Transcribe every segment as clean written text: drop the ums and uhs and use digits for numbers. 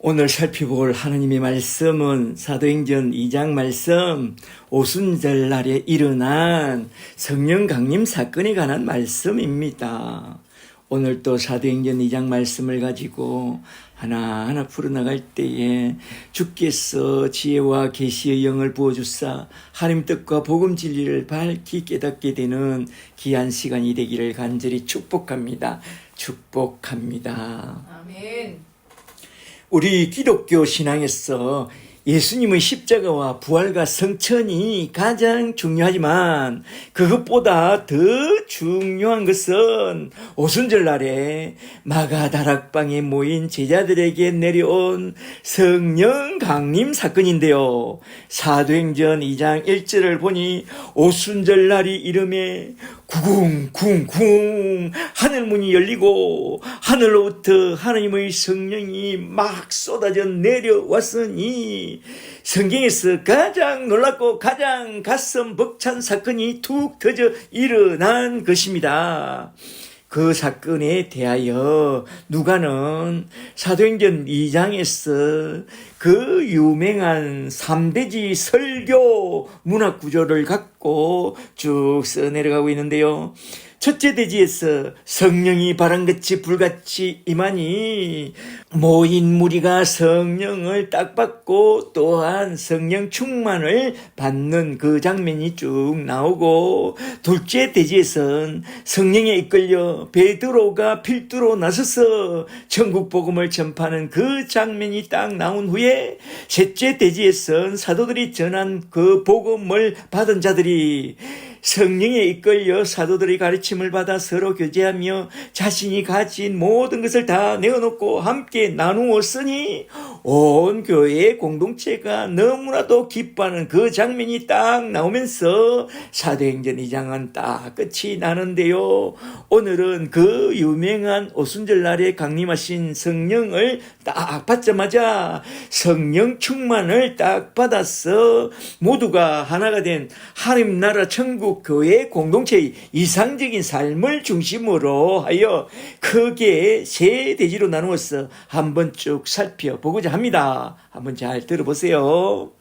오늘 살펴볼 하나님의 말씀은 사도행전 2장 말씀, 오순절 날에 일어난 성령 강림 사건에 관한 말씀입니다. 오늘 또 사도행전 2장 말씀을 가지고 하나하나 풀어나갈 때에 주께서 지혜와 계시의 영을 부어주사 하나님 뜻과 복음 진리를 밝히 깨닫게 되는 귀한 시간이 되기를 간절히 축복합니다. 축복합니다. 아멘. 우리 기독교 신앙에서 예수님의 십자가와 부활과 성천이 가장 중요하지만 그것보다 더 중요한 것은 오순절 날에 마가다락방에 모인 제자들에게 내려온 성령 강림 사건인데요. 사도행전 2장 1절을 보니 오순절 날이 이름에 구궁궁궁 하늘문이 열리고 하늘로부터 하나님의 성령이 막 쏟아져 내려왔으니 성경에서 가장 놀랍고 가장 가슴 벅찬 사건이 툭 터져 일어난 것입니다. 그 사건에 대하여 누가는 사도행전 2장에서 그 유명한 3대지 설교 문학 구조를 갖고 쭉 써내려가고 있는데요. 첫째 대지에서 성령이 바람같이 불같이 임하니 모인 무리가 성령을 딱 받고 또한 성령 충만을 받는 그 장면이 쭉 나오고, 둘째 대지에서는 성령에 이끌려 베드로가 필두로 나서서 천국 복음을 전파하는 그 장면이 딱 나온 후에, 셋째 대지에서는 사도들이 전한 그 복음을 받은 자들이 성령에 이끌려 사도들의 가르침을 받아 서로 교제하며 자신이 가진 모든 것을 다 내어놓고 함께 나누었으니 온 교회의 공동체가 너무나도 기뻐하는 그 장면이 딱 나오면서 사도행전 2장은 딱 끝이 나는데요. 오늘은 그 유명한 오순절 날에 강림하신 성령을 딱 받자마자 성령 충만을 딱 받아서 모두가 하나가 된 하나님 나라 천국 교회 공동체의 이상적인 삶을 중심으로 하여 크게 세 대지로 나누어서 한번 쭉 살펴보고자 합니다. 한번 잘 들어보세요.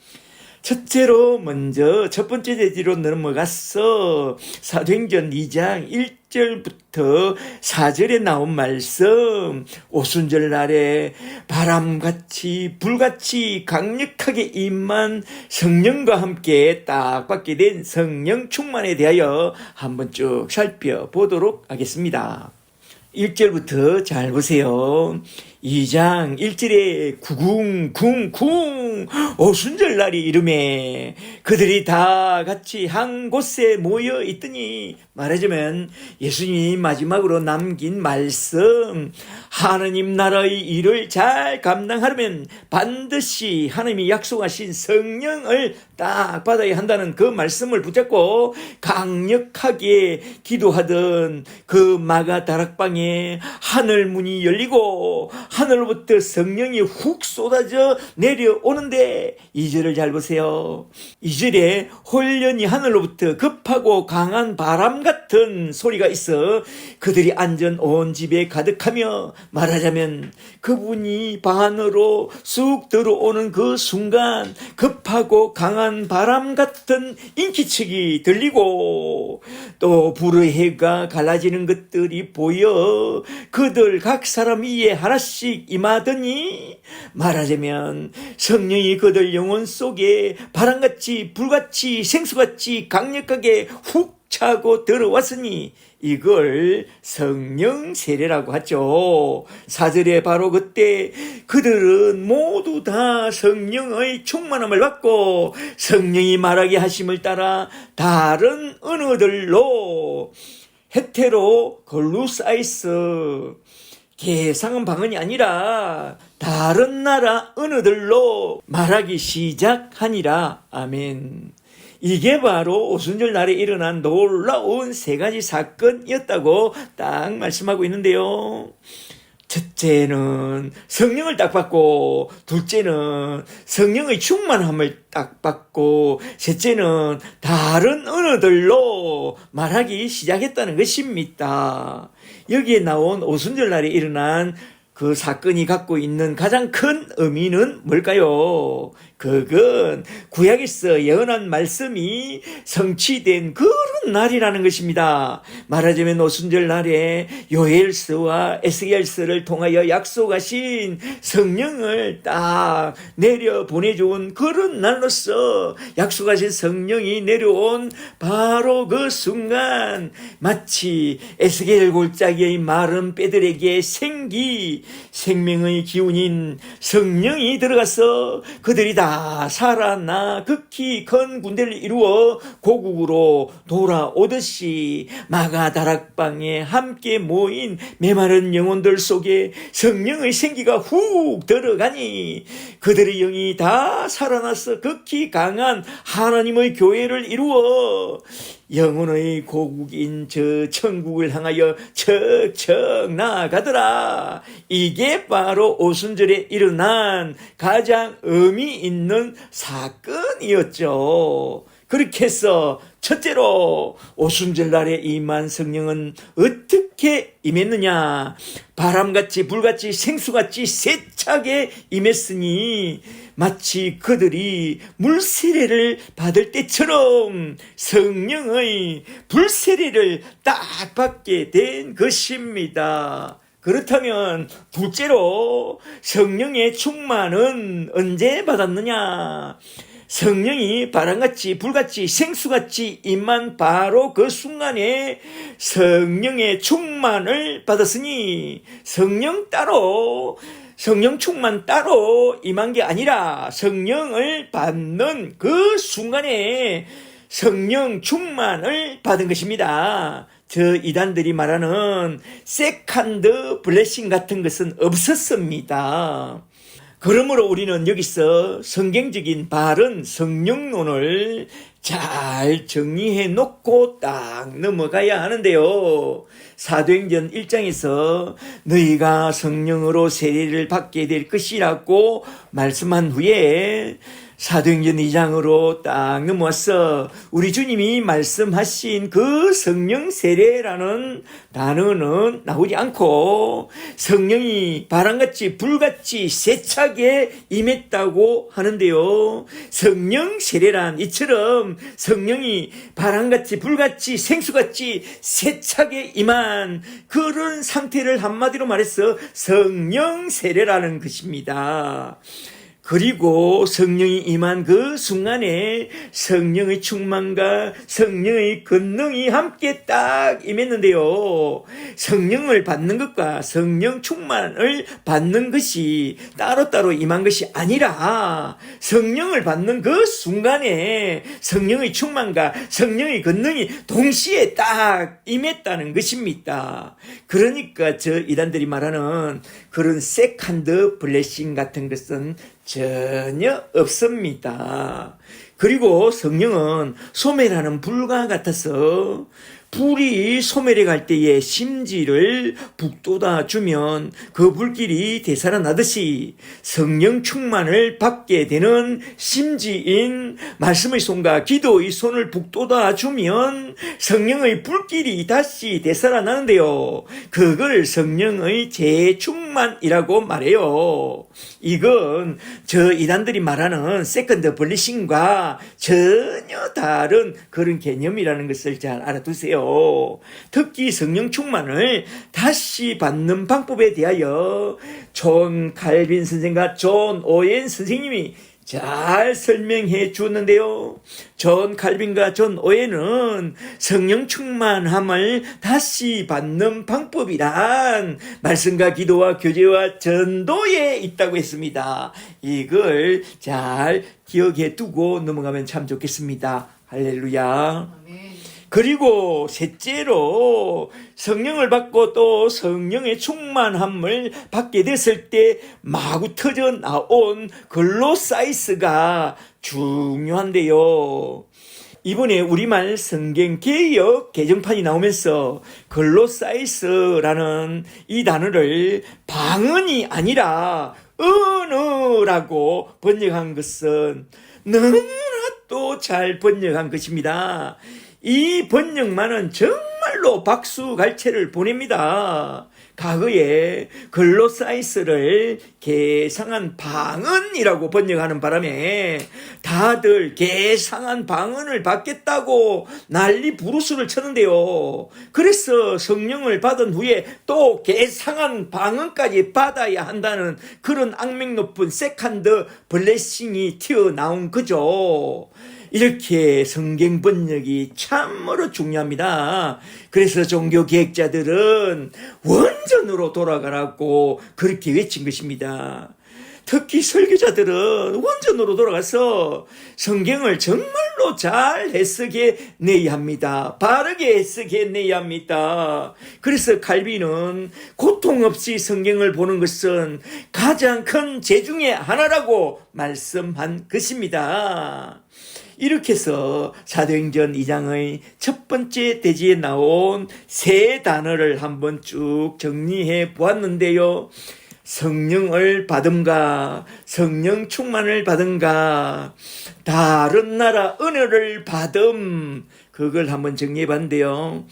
첫째로 먼저 첫 번째 대지로 넘어가서 사도행전 2장 1절부터 4절에 나온 말씀, 오순절 날에 바람같이 불같이 강력하게 임한 성령과 함께 딱 받게 된 성령 충만에 대하여 한번 쭉 살펴보도록 하겠습니다. 1절부터 잘 보세요. 2장 1절에 구궁궁궁 오순절 날이 이름에 그들이 다 같이 한 곳에 모여 있더니, 말하자면 예수님이 마지막으로 남긴 말씀, 하나님 나라의 일을 잘 감당하려면 반드시 하나님이 약속하신 성령을 딱 받아야 한다는 그 말씀을 붙잡고 강력하게 기도하던 그 마가다락방에 하늘문이 열리고 하늘로부터 성령이 훅 쏟아져 내려오는데, 2절을 잘 보세요. 2절에 홀연히 하늘로부터 급하고 강한 바람 같은 소리가 있어 그들이 앉은 온 집에 가득하며, 말하자면 그분이 방 안으로 쑥 들어오는 그 순간 급하고 강한 바람 같은 인기척이 들리고 또 불의 해가 갈라지는 것들이 보여 그들 각 사람 위에 하나씩 임하더니, 말하자면 성령이 그들 영혼 속에 바람같이 불같이 생수같이 강력하게 훅 차고 들어왔으니 이걸 성령 세례라고 하죠. 4절에 바로 그때 그들은 모두 다 성령의 충만함을 받고 성령이 말하게 하심을 따라 다른 언어들로 헤테로 글루사이스, 개상한 방언이 아니라 다른 나라 언어들로 말하기 시작하니라. 아멘. 이게 바로 오순절 날에 일어난 놀라운 세 가지 사건이었다고 딱 말씀하고 있는데요. 첫째는 성령을 딱 받고, 둘째는 성령의 충만함을 딱 받고, 셋째는 다른 언어들로 말하기 시작했다는 것입니다. 여기에 나온 오순절 날에 일어난 그 사건이 갖고 있는 가장 큰 의미는 뭘까요? 그건 구약에서 예언한 말씀이 성취된 그런 날이라는 것입니다. 말하자면 오순절 날에 요엘서와 에스겔서를 통하여 약속하신 성령을 딱 내려 보내준 그런 날로서 약속하신 성령이 내려온 바로 그 순간 마치 에스겔 골짜기의 마른 뼈들에게 생명의 기운인 성령이 들어가서 그들이 다 살아나 극히 큰 군대를 이루어 고국으로 돌아오듯이 마가 다락방에 함께 모인 메마른 영혼들 속에 성령의 생기가 훅 들어가니 그들의 영이 다 살아나서 극히 강한 하나님의 교회를 이루어 영혼의 고국인 저 천국을 향하여 척척 나아가더라. 이게 바로 오순절에 일어난 가장 의미 있는 사건이었죠. 그렇게 해서 첫째로 오순절 날에 임한 성령은 어떻게 임했느냐? 바람같이 불같이 생수같이 세차게 임했으니 마치 그들이 물세례를 받을 때처럼 성령의 불세례를 딱 받게 된 것입니다. 그렇다면 둘째로 성령의 충만은 언제 받았느냐? 성령이 바람같이 불같이 생수같이 임한 바로 그 순간에 성령의 충만을 받았으니 성령 충만 따로 임한 게 아니라 성령을 받는 그 순간에 성령 충만을 받은 것입니다. 저 이단들이 말하는 세컨드 블레싱 같은 것은 없었습니다. 그러므로 우리는 여기서 성경적인 바른 성령론을 잘 정리해 놓고 딱 넘어가야 하는데요. 사도행전 1장에서 너희가 성령으로 세례를 받게 될 것이라고 말씀한 후에 사도행전 2장으로 딱 넘어와서 우리 주님이 말씀하신 그 성령 세례라는 단어는 나오지 않고 성령이 바람같이 불같이 세차게 임했다고 하는데요. 성령 세례란 이처럼 성령이 바람같이 불같이 생수같이 세차게 임한 그런 상태를 한마디로 말해서 성령 세례라는 것입니다. 그리고 성령이 임한 그 순간에 성령의 충만과 성령의 권능이 함께 딱 임했는데요. 성령을 받는 것과 성령 충만을 받는 것이 따로따로 임한 것이 아니라 성령을 받는 그 순간에 성령의 충만과 성령의 권능이 동시에 딱 임했다는 것입니다. 그러니까 저 이단들이 말하는 그런 세컨드 블레싱 같은 것은 전혀 없습니다. 그리고 성령은 소멸하는 불과 같아서 불이 소멸해 갈 때에 심지를 북돋아 주면 그 불길이 되살아나듯이 성령 충만을 받게 되는 심지인 말씀의 손과 기도의 손을 북돋아 주면 성령의 불길이 다시 되살아나는데요. 그걸 성령의 재충만이라고 말해요. 이건 저 이단들이 말하는 세컨드 블리싱과 전혀 다른 그런 개념이라는 것을 잘 알아두세요. 특히 성령 충만을 다시 받는 방법에 대하여 존 칼빈 선생과 존 오웬 선생님이 잘 설명해 주었는데요. 존 칼빈과 존 오웬은 성령 충만함을 다시 받는 방법이란 말씀과 기도와 교제와 전도에 있다고 했습니다. 이걸 잘 기억해 두고 넘어가면 참 좋겠습니다. 할렐루야. 아멘. 그리고 셋째로 성령을 받고 또 성령의 충만함을 받게 됐을 때 마구 터져 나온 글로사이스가 중요한데요. 이번에 우리말 성경 개역 개정판이 나오면서 글로사이스라는 이 단어를 방언이 아니라 언어라고 번역한 것은 너무나 또 잘 번역한 것입니다. 이 번역만은 정말로 박수 갈채를 보냅니다. 과거에 글로사이스를 개상한 방언이라고 번역하는 바람에 다들 개상한 방언을 받겠다고 난리 부르스를 쳤는데요. 그래서 성령을 받은 후에 또 개상한 방언까지 받아야 한다는 그런 악명 높은 세컨드 블레싱이 튀어나온 거죠. 이렇게 성경 번역이 참으로 중요합니다. 그래서 종교 계획자들은 원전으로 돌아가라고 그렇게 외친 것입니다. 특히 설교자들은 원전으로 돌아가서 성경을 정말로 잘 해석해내야 합니다. 바르게 해석해내야 합니다. 그래서 칼빈은 고통 없이 성경을 보는 것은 가장 큰 죄 중에 하나라고 말씀한 것입니다. 이렇게 해서 사도행전 2장의 첫 번째 대지에 나온 세 단어를 한번 쭉 정리해 보았는데요. 성령을 받음과 성령 충만을 받음과 다른 나라 은혜를 받음, 그걸 한번 정리해 봤는데요.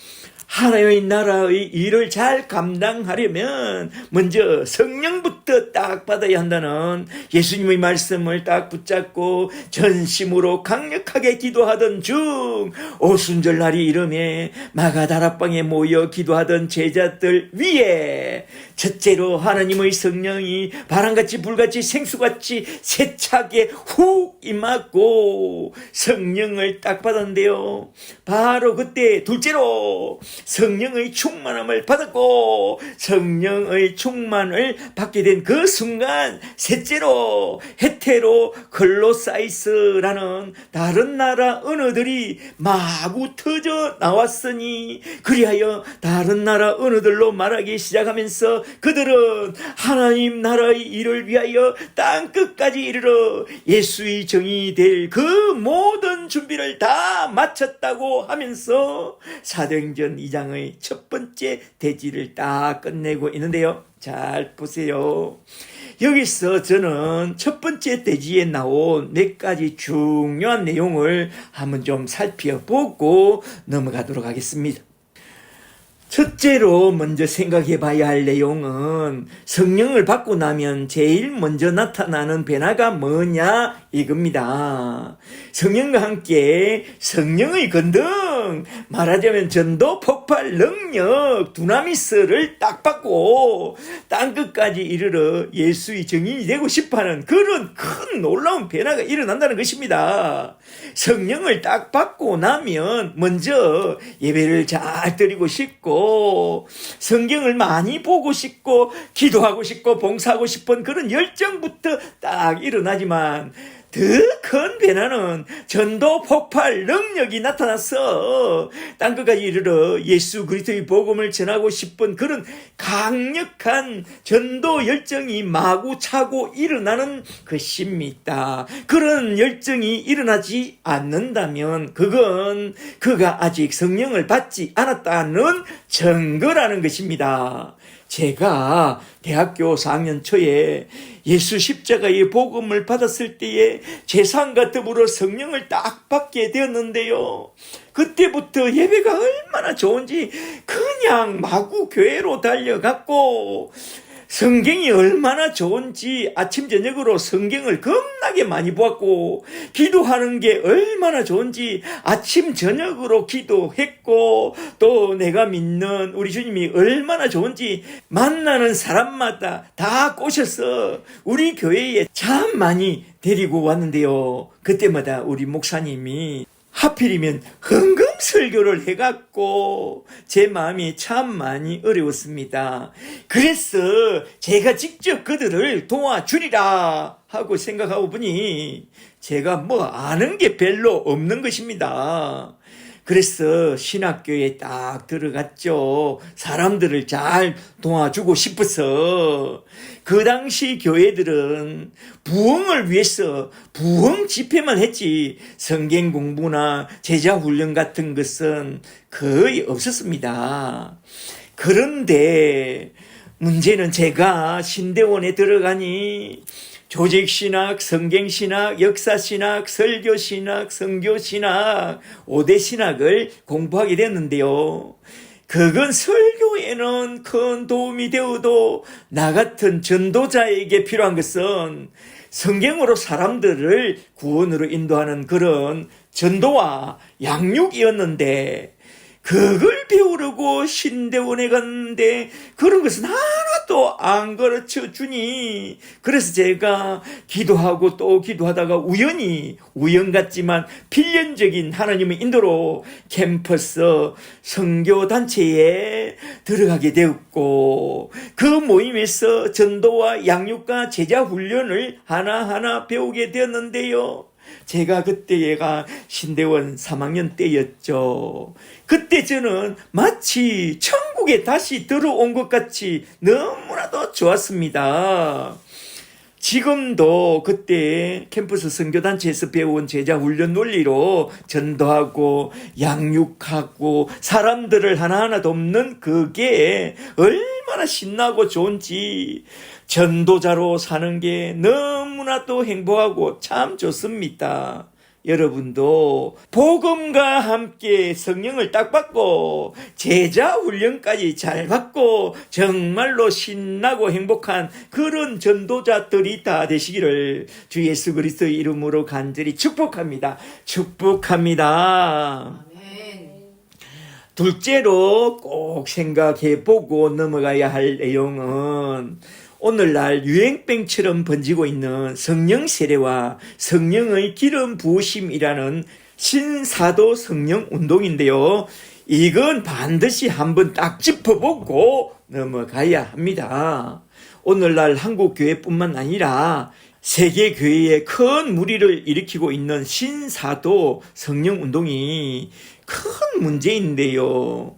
하나님의 나라의 일을 잘 감당하려면 먼저 성령부터 딱 받아야 한다는 예수님의 말씀을 딱 붙잡고 전심으로 강력하게 기도하던 중 오순절 날이 이름에 마가다락방에 모여 기도하던 제자들 위에 첫째로 하나님의 성령이 바람같이 불같이 생수같이 세차게 훅 임하고 성령을 딱 받았는데요. 바로 그때 둘째로 성령의 충만함을 받았고 성령의 충만을 받게 된 그 순간 셋째로 헤테로 글로사이스라는 다른 나라 언어들이 마구 터져 나왔으니 그리하여 다른 나라 언어들로 말하기 시작하면서 그들은 하나님 나라의 일을 위하여 땅끝까지 이르러 예수의 정이 될 그 모든 준비를 다 마쳤다고 하면서 사도행전 2장의 첫 번째 대지를 딱 끝내고 있는데요. 잘 보세요. 여기서 저는 첫 번째 대지에 나온 몇 가지 중요한 내용을 한번 좀 살펴보고 넘어가도록 하겠습니다. 첫째로 먼저 생각해 봐야 할 내용은 성령을 받고 나면 제일 먼저 나타나는 변화가 뭐냐 이겁니다. 성령과 함께 성령의 건등, 말하자면 전도 폭발 능력 두나미스를 딱 받고 땅끝까지 이르러 예수의 증인이 되고 싶어하는 그런 큰 놀라운 변화가 일어난다는 것입니다. 성령을 딱 받고 나면 먼저 예배를 잘 드리고 싶고 성경을 많이 보고 싶고 기도하고 싶고 봉사하고 싶은 그런 열정부터 딱 일어나지만 더 큰 변화는 전도 폭발 능력이 나타나서 땅끝까지 이르러 예수 그리스도의 복음을 전하고 싶은 그런 강력한 전도 열정이 마구 차고 일어나는 것입니다. 그런 열정이 일어나지 않는다면 그건 그가 아직 성령을 받지 않았다는 증거라는 것입니다. 제가 대학교 4학년 초에 예수 십자가의 복음을 받았을 때에 제사함과 더불어 성령을 딱 받게 되었는데요. 그때부터 예배가 얼마나 좋은지 그냥 마구 교회로 달려갔고 성경이 얼마나 좋은지 아침 저녁으로 성경을 겁나게 많이 보았고 기도하는 게 얼마나 좋은지 아침 저녁으로 기도했고 또 내가 믿는 우리 주님이 얼마나 좋은지 만나는 사람마다 다 꼬셔서 우리 교회에 참 많이 데리고 왔는데요. 그때마다 우리 목사님이 하필이면 헌금 설교를 해갖고 제 마음이 참 많이 어려웠습니다. 그래서 제가 직접 그들을 도와주리라 하고 생각하고 보니 제가 뭐 아는 게 별로 없는 것입니다. 그래서 신학교에 딱 들어갔죠. 사람들을 잘 도와주고 싶어서. 그 당시 교회들은 부흥을 위해서 부흥 집회만 했지 성경 공부나 제자 훈련 같은 것은 거의 없었습니다. 그런데 문제는 제가 신대원에 들어가니 조직신학, 성경신학, 역사신학, 설교신학, 성교신학, 5대 신학을 공부하게 됐는데요. 그건 설교에는 큰 도움이 되어도 나 같은 전도자에게 필요한 것은 성경으로 사람들을 구원으로 인도하는 그런 전도와 양육이었는데, 그걸 배우려고 신대원에 갔는데 그런 것은 하나도 안 가르쳐 주니, 그래서 제가 기도하고 또 기도하다가 우연 같지만 필연적인 하나님의 인도로 캠퍼스 선교단체에 들어가게 되었고, 그 모임에서 전도와 양육과 제자 훈련을 하나하나 배우게 되었는데요. 제가 그때가 신대원 3학년 때였죠. 그때 저는 마치 천국에 다시 들어온 것 같이 너무나도 좋았습니다. 지금도 그때 캠퍼스 선교단체에서 배운 제자훈련 논리로 전도하고 양육하고 사람들을 하나하나 돕는 그게 얼마나 신나고 좋은지, 전도자로 사는 게 너무나도 행복하고 참 좋습니다. 여러분도 복음과 함께 성령을 딱 받고 제자 훈련까지 잘 받고 정말로 신나고 행복한 그런 전도자들이 다 되시기를 주 예수 그리스도의 이름으로 간절히 축복합니다. 축복합니다. 둘째로 꼭 생각해보고 넘어가야 할 내용은 오늘날 유행병처럼 번지고 있는 성령 세례와 성령의 기름 부으심이라는 신사도 성령 운동인데요. 이건 반드시 한번 딱 짚어보고 넘어가야 합니다. 오늘날 한국 교회뿐만 아니라 세계 교회에 큰 무리를 일으키고 있는 신사도 성령 운동이 큰 문제인데요.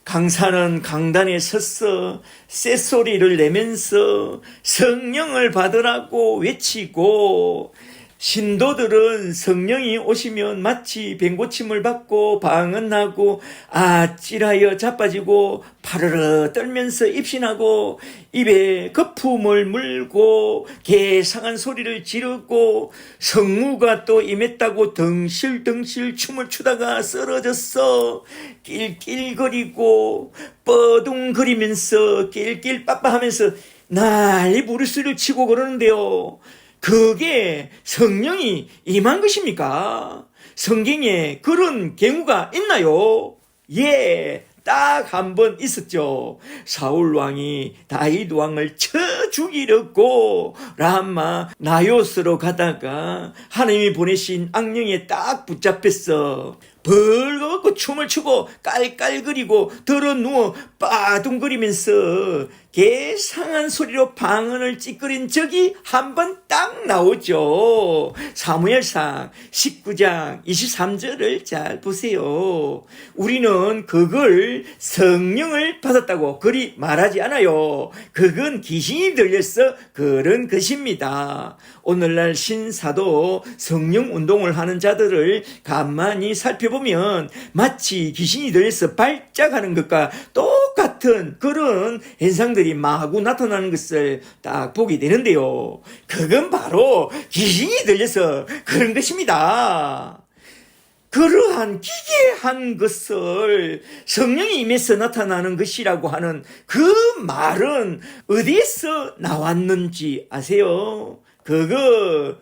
강사는 강단에 서서 쇳소리를 내면서 성령을 받으라고 외치고, 신도들은 성령이 오시면 마치 뱅고침을 받고 방언하고 아찔하여 자빠지고 파르르 떨면서 입신하고 입에 거품을 물고 개상한 소리를 지르고, 성무가 또 임했다고 덩실덩실 춤을 추다가 쓰러졌어 낄낄거리고 뻐둥거리면서 낄낄 빠빠하면서 난리 부르스를 치고 그러는데요. 그게 성령이 임한 것입니까? 성경에 그런 경우가 있나요? 예, 딱 한 번 있었죠. 사울 왕이 다윗 왕을 쳐 죽이려고 라마 나요스로 가다가 하나님이 보내신 악령에 딱 붙잡혔어. 벌거벗고 춤을 추고 깔깔거리고 들어누워 빠둥거리면서 개상한 소리로 방언을 찌끄린 적이 한 번 딱 나오죠. 사무엘상 19장 23절을 잘 보세요. 우리는 그걸 성령을 받았다고 그리 말하지 않아요. 그건 귀신이 들려서 그런 것입니다. 오늘날 신사도 성령 운동을 하는 자들을 가만히 살펴보면 마치 귀신이 들려서 발작하는 것과 똑같은 그런 현상들이 마구 나타나는 것을 딱 보게 되는데요. 그건 바로 귀신이 들려서 그런 것입니다. 그러한 기괴한 것을 성령이 임해서 나타나는 것이라고 하는 그 말은 어디에서 나왔는지 아세요? 그거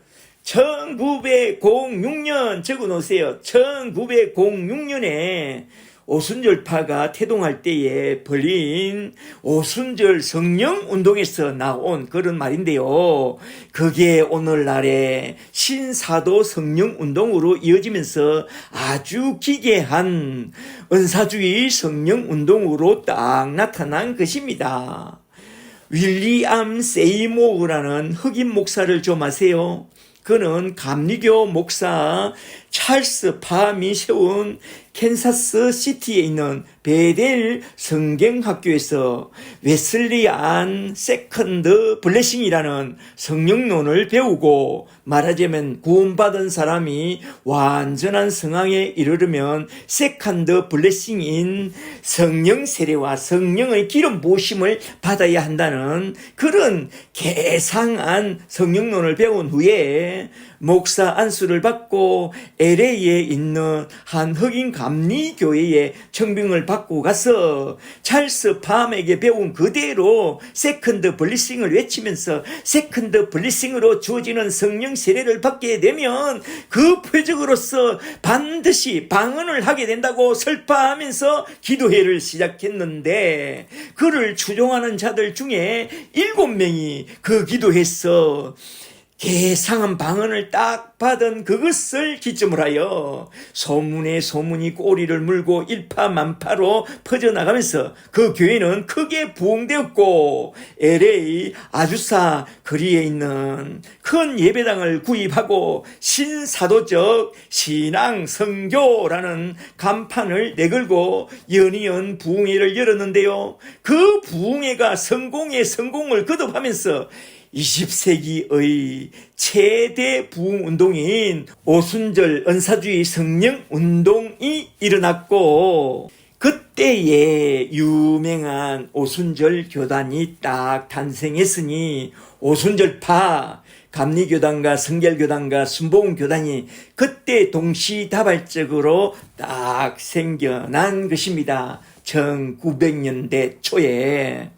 1906년 적어 놓으세요. 1906년에 오순절파가 태동할 때에 벌린 오순절 성령 운동에서 나온 그런 말인데요. 그게 오늘날의 신사도 성령 운동으로 이어지면서 아주 기괴한 은사주의 성령 운동으로 딱 나타난 것입니다. 윌리엄 세이모어라는 흑인 목사를 좀 아세요? 그는 감리교 목사 찰스 팜이 세운 캔사스 시티에 있는 베델 성경학교에서 웨슬리안 세컨드 블레싱이라는 성령론을 배우고, 말하자면 구원받은 사람이 완전한 성황에 이르려면 세컨드 블레싱인 성령 세례와 성령의 기름 부으심을 받아야 한다는 그런 개상한 성령론을 배운 후에 목사 안수를 받고 LA에 있는 한 흑인 감리교회에 청빙을 받고 가서 찰스 팜에게 배운 그대로 세컨드 블리싱을 외치면서 세컨드 블리싱으로 주어지는 성령 세례를 받게 되면 그 표적으로서 반드시 방언을 하게 된다고 설파하면서 기도회를 시작했는데, 그를 추종하는 자들 중에 7명이 그 기도해서 개상한 방언을 딱 받은 그것을 기점으로 하여 소문에 소문이 꼬리를 물고 일파만파로 퍼져나가면서 그 교회는 크게 부흥되었고, LA 아주사 거리에 있는 큰 예배당을 구입하고 신사도적 신앙 선교라는 간판을 내걸고 연이은 부흥회를 열었는데요. 그 부흥회가 성공의 성공을 거듭하면서 20세기의 최대 부흥운동인 오순절 은사주의 성령운동이 일어났고, 그때에 유명한 오순절 교단이 딱 탄생했으니 오순절파, 감리교단과 성결교단과 순복음교단이 그때 동시다발적으로 딱 생겨난 것입니다. 1900년대 초에.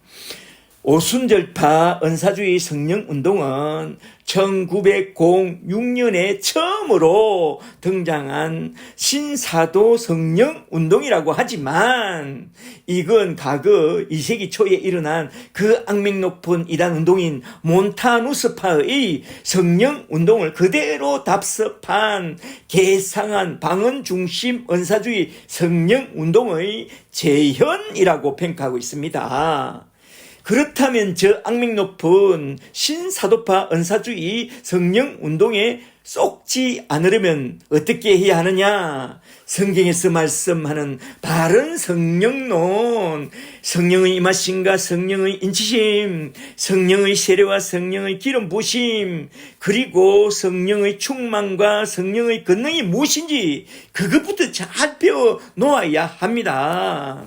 오순절파 은사주의 성령운동은 1906년에 처음으로 등장한 신사도 성령운동이라고 하지만, 이건 과거 2세기 초에 일어난 그 악명 높은 이단운동인 몬타누스파의 성령운동을 그대로 답습한 개상한 방언중심 은사주의 성령운동의 재현이라고 평가하고 있습니다. 그렇다면 저 악명 높은 신사도파 은사주의 성령운동에 쏙지 않으려면 어떻게 해야 하느냐? 성경에서 말씀하는 바른 성령론, 성령의 임하심과 성령의 인치심, 성령의 세례와 성령의 기름 부심, 그리고 성령의 충만과 성령의 권능이 무엇인지 그것부터 잘 배워 놓아야 합니다.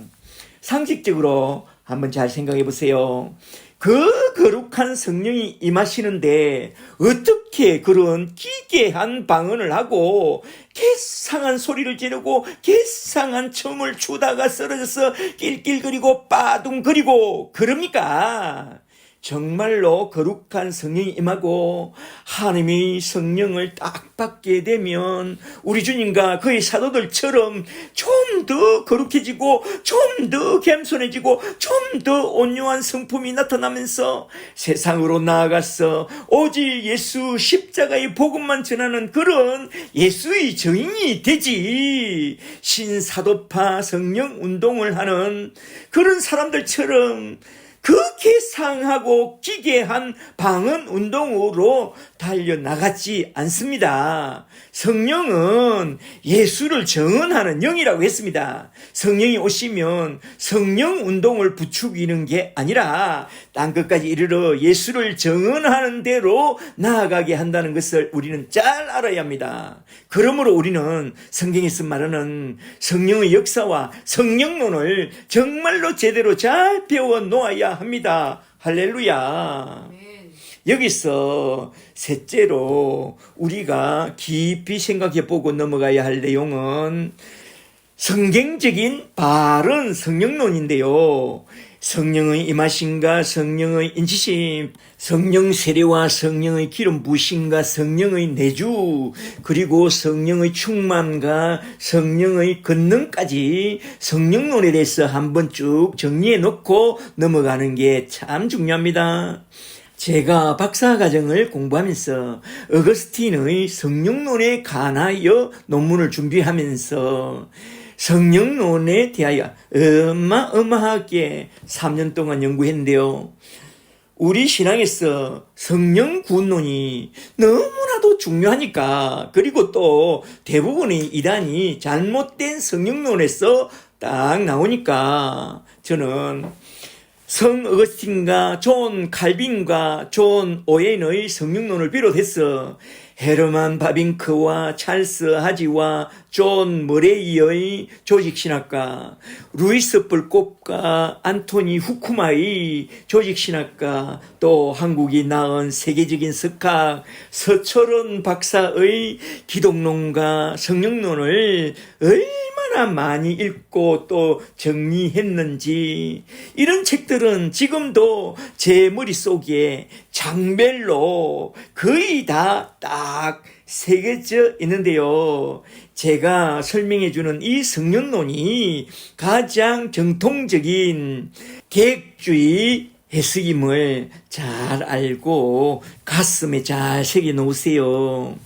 상식적으로 한번 잘 생각해 보세요. 그 거룩한 성령이 임하시는데 어떻게 그런 기괴한 방언을 하고 개상한 소리를 지르고 개상한 춤을 추다가 쓰러져서 낄낄거리고 빠둥거리고 그럽니까? 정말로 거룩한 성령이 임하고 하나님의 성령을 딱 받게 되면 우리 주님과 그의 사도들처럼 좀 더 거룩해지고 좀 더 겸손해지고 좀 더 온유한 성품이 나타나면서 세상으로 나아가서 오직 예수 십자가의 복음만 전하는 그런 예수의 증인이 되지, 신사도파 성령 운동을 하는 그런 사람들처럼 그 개상하고 기괴한 방언 운동으로 달려나갔지 않습니다. 성령은 예수를 증언하는 영이라고 했습니다. 성령이 오시면 성령 운동을 부추기는 게 아니라 땅 끝까지 이르러 예수를 증언하는 대로 나아가게 한다는 것을 우리는 잘 알아야 합니다. 그러므로 우리는 성경에서 말하는 성령의 역사와 성령론을 정말로 제대로 잘 배워 놓아야 합니다. 할렐루야. 여기서 셋째로 우리가 깊이 생각해 보고 넘어가야 할 내용은 성경적인 바른 성령론인데요. 성령의 임하심과 성령의 인치심, 성령 세례와 성령의 기름 부심과 성령의 내주, 그리고 성령의 충만과 성령의 권능까지 성령론에 대해서 한번 쭉 정리해 놓고 넘어가는 게 참 중요합니다. 제가 박사과정을 공부하면서 어거스틴의 성령론에 관하여 논문을 준비하면서 성령론에 대하여 어마어마하게 3년 동안 연구했는데요. 우리 신앙에서 성령 구원론이 너무나도 중요하니까, 그리고 또 대부분의 이단이 잘못된 성령론에서 딱 나오니까 저는 성 어거스틴과 존 칼빈과 존 오웬의 성령론을 비롯해서 헤르만 바빙크와 찰스 하지와 존 머레이의 조직신학과, 루이스 불꽃과 안토니 후쿠마의 조직신학과, 또 한국이 낳은 세계적인 석학 서철원 박사의 기독론과 성령론을 얼마나 많이 읽고 또 정리했는지, 이런 책들은 지금도 제 머릿속에 장별로 거의 다 딱 새겨져 있는데요. 제가 설명해주는 이 성령론이 가장 정통적인 계획주의 해석임을 잘 알고 가슴에 잘 새겨 놓으세요.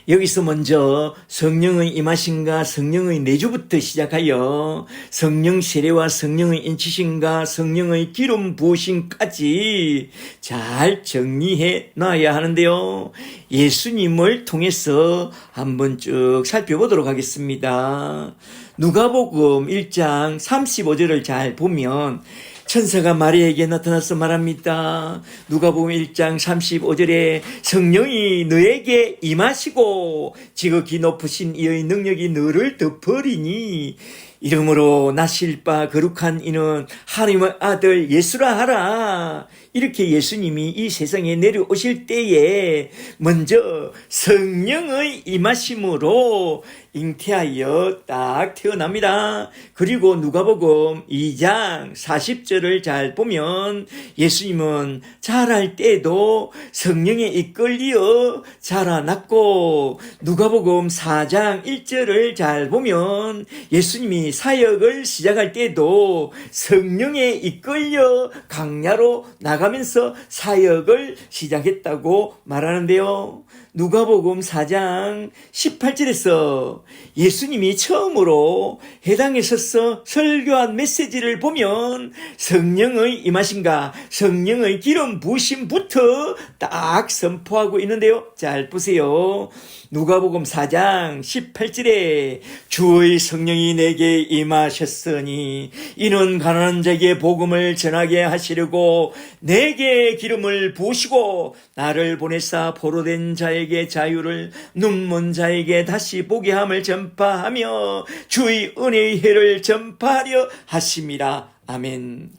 여기서 먼저 성령의 임하심과 성령의 내주부터 시작하여 성령 세례와 성령의 인치심과 성령의 기름 부으심까지 잘 정리해 놔야 하는데요. 예수님을 통해서 한번 쭉 살펴보도록 하겠습니다. 누가복음 1장 35절을 잘 보면 천사가 마리아에게 나타나서 말합니다. 누가복음 1장 35절에 성령이 너에게 임하시고 지극히 높으신 이의 능력이 너를 덮으리니 이름으로 나실 바 거룩한 이는 하나님의 아들 예수라 하라. 이렇게 예수님이 이 세상에 내려오실 때에 먼저 성령의 임하심으로 잉태하여 딱 태어납니다. 그리고 누가복음 2장 40절을 잘 보면 예수님은 자랄 때도 성령에 이끌려 자라났고, 누가복음 4장 1절을 잘 보면 예수님이 사역을 시작할 때도 성령에 이끌려 강야로 나가면서 사역을 시작했다고 말하는데요. 누가복음 4장 18절에서 예수님이 처음으로 회당에 서서 설교한 메시지를 보면 성령의 임하심과 성령의 기름 부으심부터 딱 선포하고 있는데요. 잘 보세요. 누가복음 4장 18절에 주의 성령이 내게 임하셨으니 이는 가난한 자에게 복음을 전하게 하시려고 내게 기름을 부으시고 나를 보내사 포로된 자에게 자유를, 눈먼 자에게 다시 보게 함을 전파하며 주의 은혜의 해를 전파하려 하심이라. 아멘.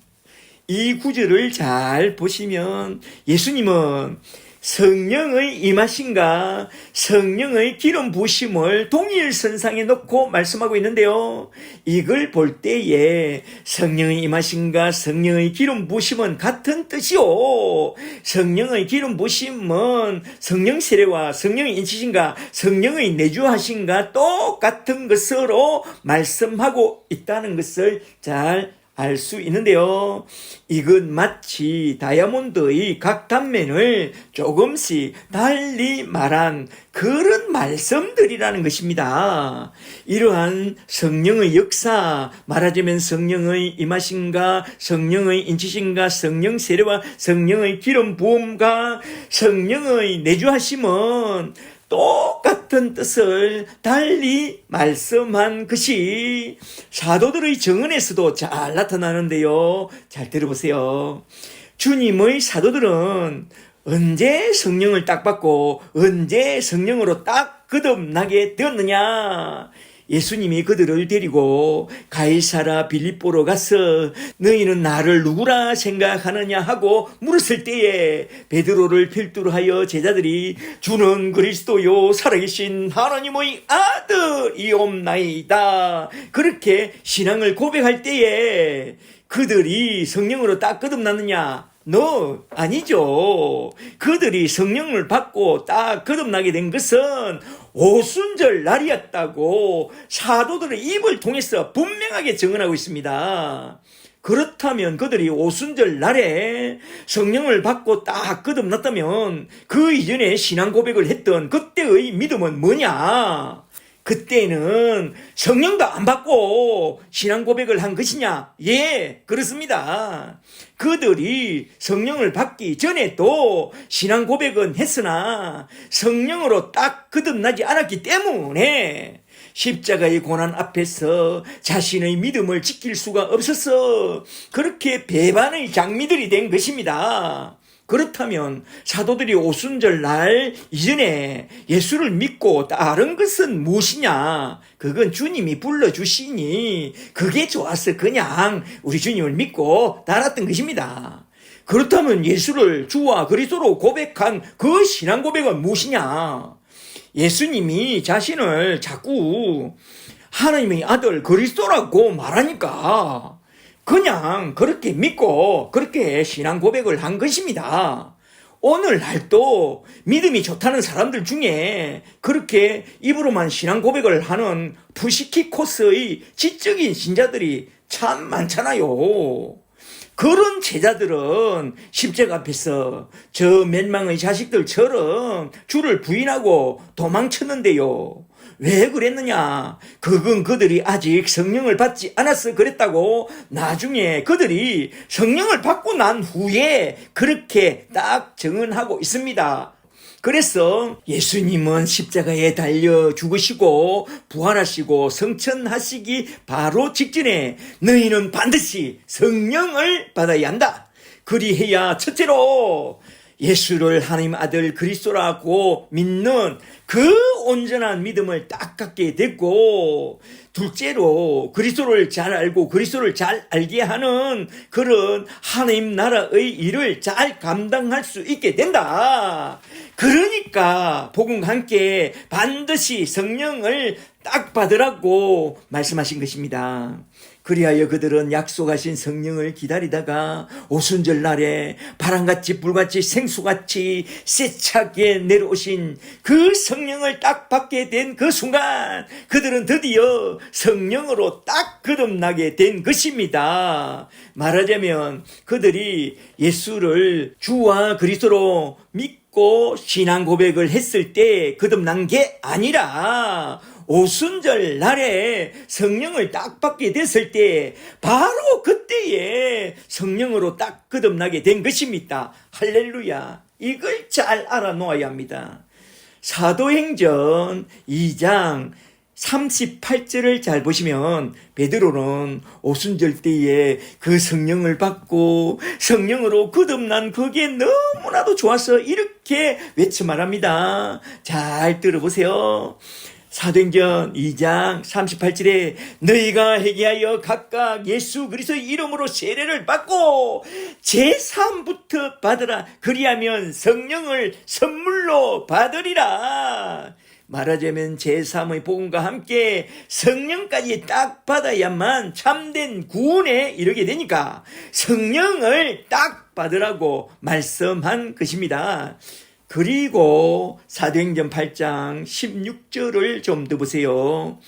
이 구절을 잘 보시면 예수님은 성령의 임하심과 성령의 기름 부으심을 동일선상에 놓고 말씀하고 있는데요. 이걸 볼 때에 성령의 임하심과 성령의 기름 부으심은 같은 뜻이요. 성령의 기름 부으심은 성령 세례와 성령의 인치심과 성령의 내주하심과 똑같은 것으로 말씀하고 있다는 것을 잘 알 수 있는데요. 이건 마치 다이아몬드의 각 단면을 조금씩 달리 말한 그런 말씀들이라는 것입니다. 이러한 성령의 역사, 말하자면 성령의 임하심과 성령의 인치심과 성령 세례와 성령의 기름 부음과 성령의 내주하심은 똑같은 뜻을 달리 말씀한 것이 사도들의 증언에서도 잘 나타나는데요. 잘 들어보세요. 주님의 사도들은 언제 성령을 딱 받고 언제 성령으로 딱 거듭나게 되었느냐? 예수님이 그들을 데리고 가이사라 빌립보로 가서 너희는 나를 누구라 생각하느냐 하고 물었을 때에 베드로를 필두로 하여 제자들이 주는 그리스도요 살아계신 하나님의 아들이옵나이다 그렇게 신앙을 고백할 때에 그들이 성령으로 딱 거듭났느냐? No, 아니죠. 그들이 성령을 받고 딱 거듭나게 된 것은 오순절 날이었다고 사도들의 입을 통해서 분명하게 증언하고 있습니다. 그렇다면 그들이 오순절 날에 성령을 받고 딱 거듭났다면 그 이전에 신앙 고백을 했던 그때의 믿음은 뭐냐? 그때는 성령도 안 받고 신앙 고백을 한 것이냐? 예, 그렇습니다. 그들이 성령을 받기 전에도 신앙 고백은 했으나 성령으로 딱 거듭나지 않았기 때문에 십자가의 고난 앞에서 자신의 믿음을 지킬 수가 없어서 그렇게 배반의 장미들이 된 것입니다. 그렇다면 사도들이 오순절 날 이전에 예수를 믿고 다른 것은 무엇이냐? 그건 주님이 불러주시니 그게 좋아서 그냥 우리 주님을 믿고 따랐던 것입니다. 그렇다면 예수를 주와 그리스도로 고백한 그 신앙 고백은 무엇이냐? 예수님이 자신을 자꾸 하나님의 아들 그리스도라고 말하니까 그냥 그렇게 믿고 그렇게 신앙 고백을 한 것입니다. 오늘날도 믿음이 좋다는 사람들 중에 그렇게 입으로만 신앙 고백을 하는 푸시키 코스의 지적인 신자들이 참 많잖아요. 그런 제자들은 십자가 앞에서 저 멸망의 자식들처럼 주를 부인하고 도망쳤는데요. 왜 그랬느냐? 그건 그들이 아직 성령을 받지 않아서 그랬다고 나중에 그들이 성령을 받고 난 후에 그렇게 딱 증언하고 있습니다. 그래서 예수님은 십자가에 달려 죽으시고 부활하시고 성천하시기 바로 직전에 너희는 반드시 성령을 받아야 한다. 그리해야 첫째로 예수를 하나님 아들 그리스도라고 믿는 그 온전한 믿음을 딱 갖게 됐고, 둘째로 그리스도를 잘 알고 그리스도를 잘 알게 하는 그런 하나님 나라의 일을 잘 감당할 수 있게 된다. 그러니까 복음과 함께 반드시 성령을 딱 받으라고 말씀하신 것입니다. 그리하여 그들은 약속하신 성령을 기다리다가 오순절 날에 바람같이 불같이 생수같이 세차게 내려오신 그 성령을 딱 받게 된 그 순간 그들은 드디어 성령으로 딱 거듭나게 된 것입니다. 말하자면 그들이 예수를 주와 그리스도로 믿고 신앙 고백을 했을 때 거듭난 게 아니라 오순절 날에 성령을 딱 받게 됐을 때 바로 그때에 성령으로 딱 거듭나게 된 것입니다. 할렐루야. 이걸 잘 알아놓아야 합니다. 사도행전 2장 38절을 잘 보시면 베드로는 오순절 때에 그 성령을 받고 성령으로 거듭난 그게 너무나도 좋아서 이렇게 외쳐 말합니다. 잘 들어보세요. 사도행전 2장 38절에 너희가 회개하여 각각 예수 그리스도의 이름으로 세례를 받고 제3부터 받으라. 그리하면 성령을 선물로 받으리라. 말하자면 제3의 복음과 함께 성령까지 딱 받아야만 참된 구원에 이르게 되니까 성령을 딱 받으라고 말씀한 것입니다. 그리고 사도행전 8장 16절을 좀 더 보세요.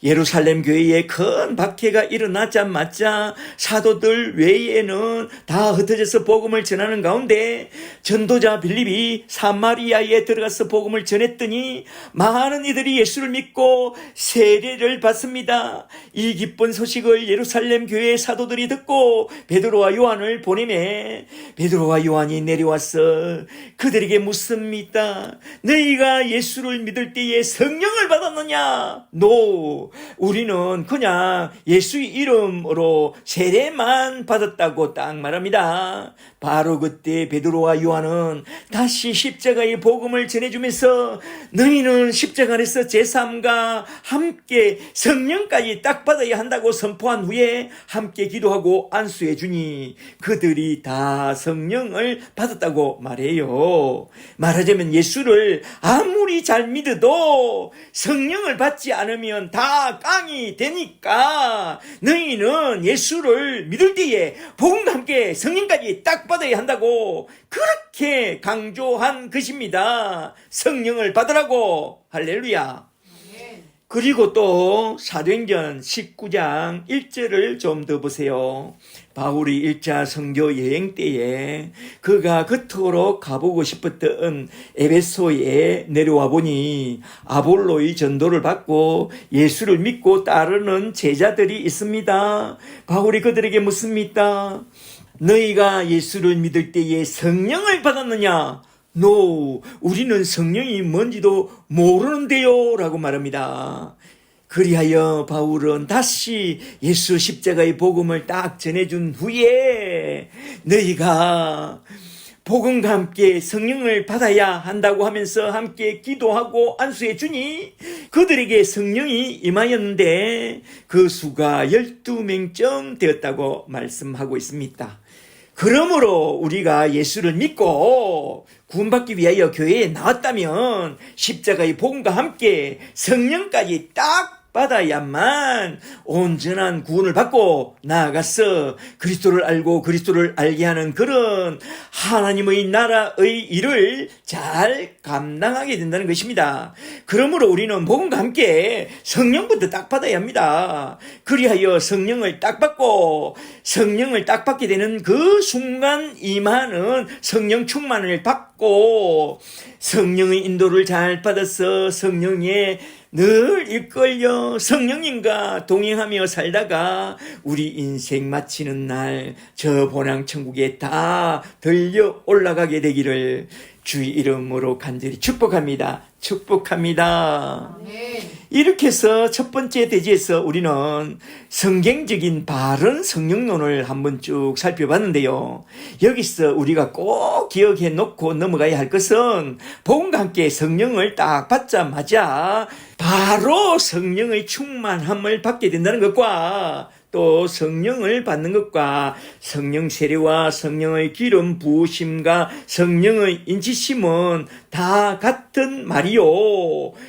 예루살렘 교회에 큰 박해가 일어나자마자 사도들 외에는 다 흩어져서 복음을 전하는 가운데 전도자 빌립이 사마리아에 들어가서 복음을 전했더니 많은 이들이 예수를 믿고 세례를 받습니다. 이 기쁜 소식을 예루살렘 교회의 사도들이 듣고 베드로와 요한을 보내매 베드로와 요한이 내려와서 그들에게 묻습니다. 너희가 예수를 믿을 때에 성령을 받았느냐? 노. 우리는 그냥 예수의 이름으로 세례만 받았다고 딱 말합니다. 바로 그때 베드로와 요한은 다시 십자가의 복음을 전해주면서 너희는 십자가 안에서 제3과 함께 성령까지 딱 받아야 한다고 선포한 후에 함께 기도하고 안수해 주니 그들이 다 성령을 받았다고 말해요. 말하자면 예수를 아무리 잘 믿어도 성령을 받지 않으면 다 깡이 되니까 너희는 예수를 믿을 때에 복음과 함께 성령까지 딱 받아야 한다고 그렇게 강조한 것입니다. 성령을 받으라고. 할렐루야. 그리고 또 사도행전 19장 1절을 좀 더 보세요. 바울이 1차 선교 여행 때에 그가 그토록 가보고 싶었던 에베소에 내려와 보니 아볼로의 전도를 받고 예수를 믿고 따르는 제자들이 있습니다. 바울이 그들에게 묻습니다. 너희가 예수를 믿을 때에 성령을 받았느냐? No, 우리는 성령이 뭔지도 모르는데요 라고 말합니다. 그리하여 바울은 다시 예수 십자가의 복음을 딱 전해준 후에 너희가 복음과 함께 성령을 받아야 한다고 하면서 함께 기도하고 안수해 주니 그들에게 성령이 임하였는데 그 수가 12명쯤 되었다고 말씀하고 있습니다. 그러므로 우리가 예수를 믿고 구원받기 위하여 교회에 나왔다면 십자가의 복음과 함께 성령까지 딱 받아야만 온전한 구원을 받고 나아가서 그리스도를 알고 그리스도를 알게 하는 그런 하나님의 나라의 일을 잘 감당하게 된다는 것입니다. 그러므로 우리는 복음과 함께 성령부터 딱 받아야 합니다. 그리하여 성령을 딱 받고 성령을 딱 받게 되는 그 순간 임하는 성령 충만을 받고 성령의 인도를 잘 받아서 성령의 늘 이끌려 성령님과 동행하며 살다가 우리 인생 마치는 날 저 본향 천국에 다 들려 올라가게 되기를 주의 이름으로 간절히 축복합니다. 축복합니다. 이렇게 해서 첫 번째 대지에서 우리는 성경적인 바른 성령론을 한번 쭉 살펴봤는데요. 여기서 우리가 꼭 기억해 놓고 넘어가야 할 것은 복음과 함께 성령을 딱 받자마자 바로 성령의 충만함을 받게 된다는 것과 또 성령을 받는 것과 성령 세례와 성령의 기름 부으심과 성령의 인치심은 다 같은 말이요.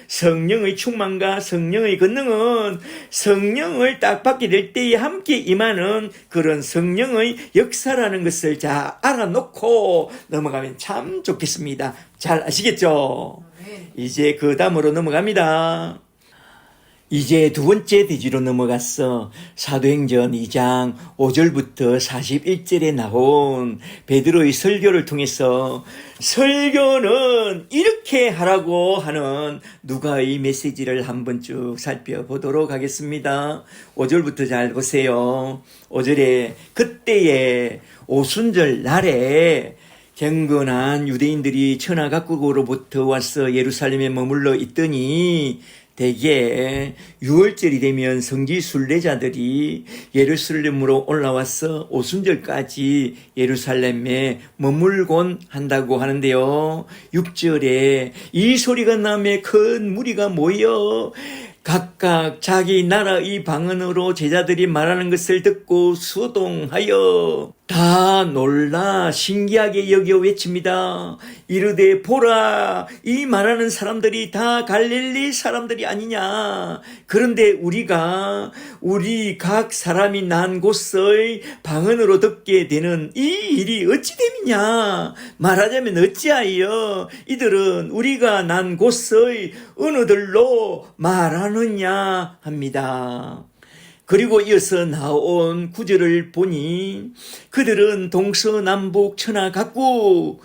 성령의 충만과 성령의 권능은 성령을 딱 받게 될 때에 함께 임하는 그런 성령의 역사라는 것을 잘 알아놓고 넘어가면 참 좋겠습니다. 잘 아시겠죠? 이제 그 다음으로 넘어갑니다. 이제 두 번째 대지로 넘어갔어. 사도행전 2장 5절부터 41절에 나온 베드로의 설교를 통해서 설교는 이렇게 하라고 하는 누가의 메시지를 한번 쭉 살펴보도록 하겠습니다. 5절부터 잘 보세요. 5절에 그때에 오순절 날에 경건한 유대인들이 천하각국으로부터 와서 예루살렘에 머물러 있더니 대개 6월절이 되면 성지 순례자들이 예루살렘으로 올라와서 오순절까지 예루살렘에 머물곤 한다고 하는데요. 6절에 이 소리가 나며 큰 무리가 모여 각각 자기 나라의 방언으로 제자들이 말하는 것을 듣고 수동하여 다 놀라 신기하게 여겨 외칩니다. 이르되 보라, 이 말하는 사람들이 다 갈릴리 사람들이 아니냐. 그런데 우리 각 사람이 난 곳의 방언으로 듣게 되는 이 일이 어찌 됨이냐. 말하자면 어찌하여 이들은 우리가 난 곳의 언어들로 말하느냐 합니다. 그리고 이어서 나온 구절을 보니 그들은 동서남북 천하각국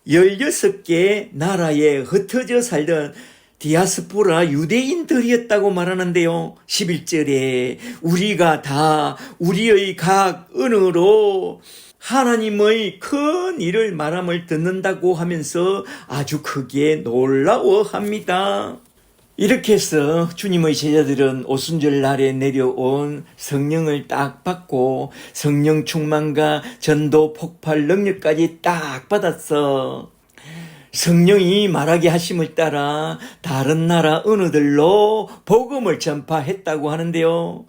16개 나라에 흩어져 살던 디아스포라 유대인들이었다고 말하는데요. 11절에 우리가 다 우리의 각 언어로 하나님의 큰 일을 말함을 듣는다고 하면서 아주 크게 놀라워합니다. 이렇게 해서 주님의 제자들은 오순절 날에 내려온 성령을 딱 받고 성령 충만과 전도 폭발 능력까지 딱 받았어. 성령이 말하게 하심을 따라 다른 나라 언어들로 복음을 전파했다고 하는데요.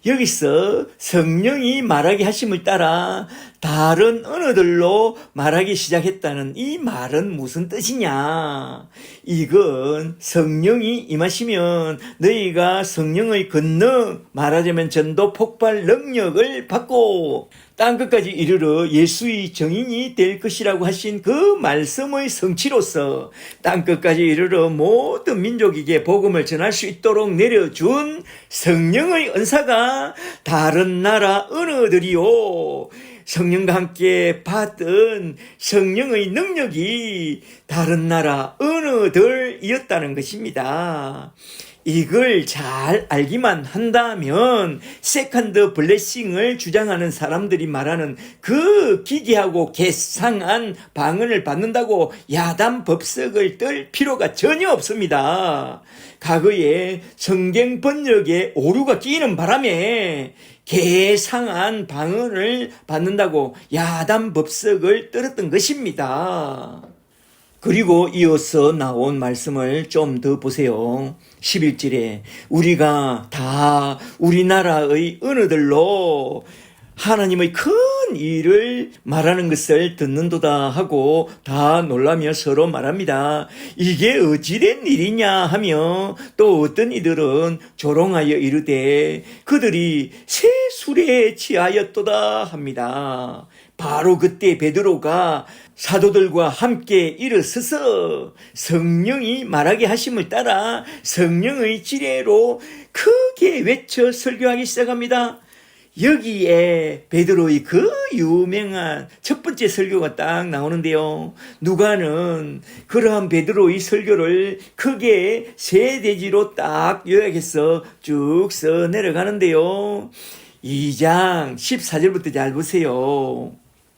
여기서 성령이 말하게 하심을 따라 다른 언어들로 말하기 시작했다는 이 말은 무슨 뜻이냐? 이건 성령이 임하시면 너희가 성령의 권능, 말하자면 전도 폭발 능력을 받고 땅끝까지 이르러 예수의 정인이 될 것이라고 하신 그 말씀의 성취로서 땅끝까지 이르러 모든 민족에게 복음을 전할 수 있도록 내려준 성령의 은사가 나라 다른 나라 어느들이요. 성령과 함께 받은 성령의 능력이 다른 나라 어느들이었다는 것입니다. 이걸 잘 알기만 한다면 세컨드 블레싱을 주장하는 사람들이 말하는 그 기괴하고 개상한 방언을 받는다고 야단 법석을 떨 필요가 전혀 없습니다. 과거에 성경 번역에 오류가 끼이는 바람에 개상한 방언을 받는다고 야단 법석을 떨었던 것입니다. 그리고 이어서 나온 말씀을 좀 더 보세요. 11절에 우리가 다 우리나라의 어느들로 하나님의 큰 일을 말하는 것을 듣는도다 하고 다 놀라며 서로 말합니다. 이게 어찌된 일이냐 하며 또 어떤 이들은 조롱하여 이르되 그들이 새 술에 취하였도다 합니다. 바로 그때 베드로가 사도들과 함께 일어서서 성령이 말하게 하심을 따라 성령의 지뢰로 크게 외쳐 설교하기 시작합니다. 여기에 베드로의 그 유명한 첫 번째 설교가 딱 나오는데요. 누가는 그러한 베드로의 설교를 크게 세 대지로 딱 요약해서 쭉 써 내려가는데요. 2장 14절부터 잘 보세요.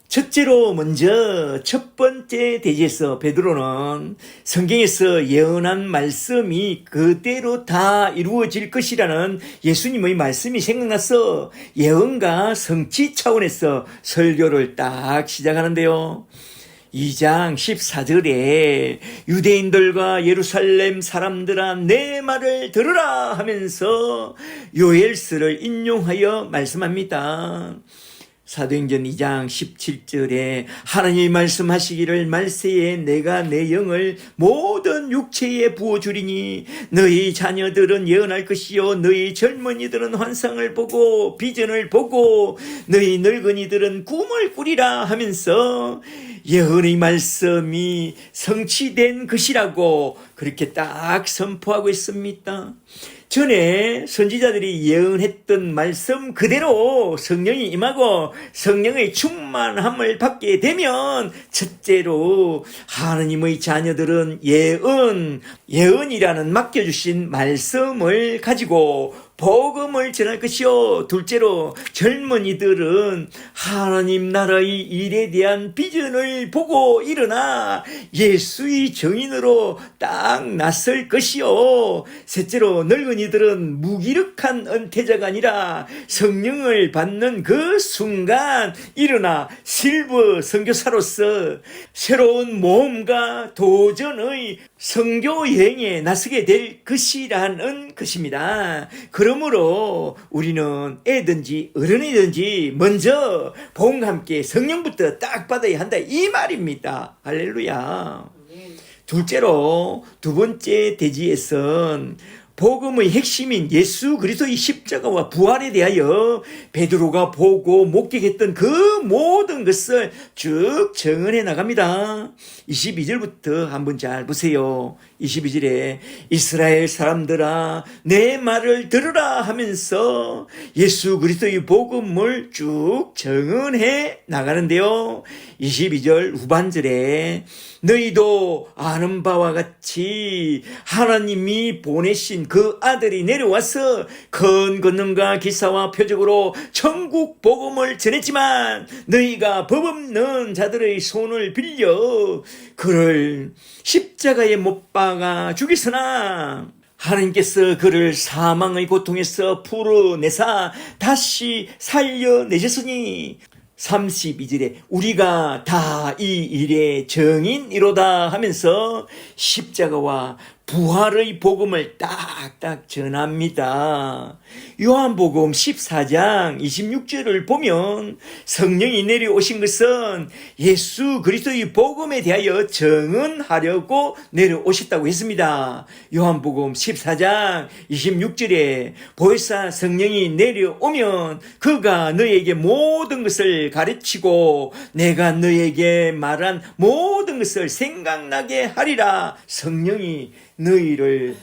첫째로 먼저 첫 번째 대지에서 베드로는 성경에서 예언한 말씀이 그대로 다 이루어질 것이라는 예수님의 말씀이 생각나서 예언과 성취 차원에서 설교를 딱 시작하는데요. 2장 14절에 유대인들과 예루살렘 사람들아 내 말을 들으라 하면서 요엘서를 인용하여 말씀합니다. 사도행전 2장 17절에 하나님이 말씀하시기를 말세에 내가 내 영을 모든 육체에 부어주리니 너희 자녀들은 예언할 것이요 너희 젊은이들은 환상을 보고 비전을 보고 너희 늙은이들은 꿈을 꾸리라 하면서 예언의 말씀이 성취된 것이라고 그렇게 딱 선포하고 있습니다. 전에 선지자들이 예언했던 말씀 그대로 성령이 임하고 성령의 충만함을 받게 되면 첫째로 하나님의 자녀들은 예언이라는 맡겨주신 말씀을 가지고 복음을 전할 것이요. 둘째로 젊은이들은 하나님 나라의 일에 대한 비전을 보고 일어나 예수의 정인으로 딱 나설 것이요. 셋째로 늙은이들은 무기력한 은퇴자가 아니라 성령을 받는 그 순간 일어나 실버 선교사로서 새로운 모험과 도전의 선교 여행에 나서게 될 것이라는 것입니다. 그러므로 우리는 애든지 어른이든지 먼저 복음과 함께 성령부터 딱 받아야 한다 이 말입니다. 할렐루야. 둘째로 두 번째 대지에선 복음의 핵심인 예수 그리스도의 십자가와 부활에 대하여 베드로가 보고 목격했던 그 모든 것을 쭉 정언해 나갑니다. 22절부터 한번 잘 보세요. 22절에 이스라엘 사람들아 내 말을 들으라 하면서 예수 그리스도의 복음을 쭉 정언해 나가는데요. 22절 후반절에 너희도 아는 바와 같이 하나님이 보내신 그 아들이 내려와서 큰 권능과 기사와 표적으로 천국 복음을 전했지만 너희가 법 없는 자들의 손을 빌려 그를 십자가에 못 박아 죽이으나 하나님께서 그를 사망의 고통에서 풀어내사 다시 살려내셨으니 32절에 우리가 다 이 일의 정인이로다 하면서 십자가와 부활의 복음을 딱딱 전합니다. 요한복음 14장 26절을 보면 성령이 내려오신 것은 예수 그리스도의 복음에 대하여 정언하려고 내려오셨다고 했습니다. 요한복음 14장 26절에 보혜사 성령이 내려오면 그가 너에게 모든 것을 가르치고 내가 너에게 말한 모든 것을 생각나게 하리라. 성령이 너희를